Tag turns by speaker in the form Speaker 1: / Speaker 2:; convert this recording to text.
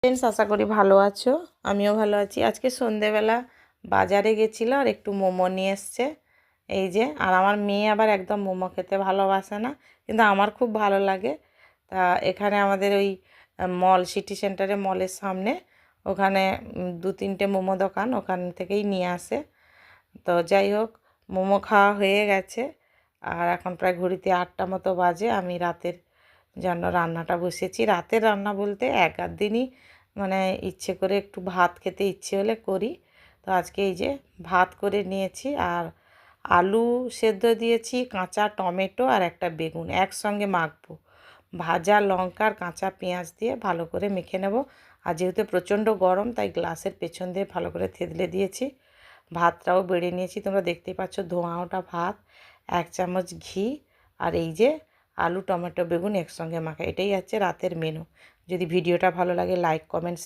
Speaker 1: Friends, আশা করি ভালো আছো। আমিও ভালো আছি। আজকে সন্ধেবেলা বাজারে গেছিল আর একটু মোমো নিয়ে এসছে এই যে। আর আমার মেয়ে আবার একদম মোমো খেতে ভালোবাসে না, কিন্তু আমার খুব ভালো লাগে। তা এখানে আমাদের ওই মল, সিটি সেন্টারে মলের সামনে, ওখানে দু তিনটে মোমো দোকান, ওখান থেকেই নিয়ে আসে। তো যাই হোক, মোমো খাওয়া হয়ে গেছে আর এখন প্রায় ঘড়িতে 8টা মতো বাজে। আমি রাতের জন্য রান্নাটা বসেছি। রাতের রান্না বলতে এক আধ দিনই মানে ইচ্ছে করে একটু ভাত খেতে ইচ্ছে হলে করি। তো আজকে এই যে ভাত করে নিয়েছি আর আলু সেদ্ধ দিয়েছি, কাঁচা টমেটো আর একটা বেগুন একসঙ্গে মাখবো। ভাজা লঙ্কা আর কাঁচা পেঁয়াজ দিয়ে ভালো করে মেখে নেব। আর যেহেতু প্রচণ্ড গরম, তাই গ্লাসের পেছন দিয়ে ভালো করে থেতলে দিয়েছি। ভাতটাও বেড়ে নিয়েছি, তোমরা দেখতেই পাচ্ছ, ধোঁয়া ওঠা ভাত, 1 চামচ ঘি আর এই যে আলু টমেটো বেগুন একসঙ্গে মাখা। এটাই হচ্ছে রাতের মেনু। যদি ভিডিওটা ভালো লাগে লাইক কমেন্টস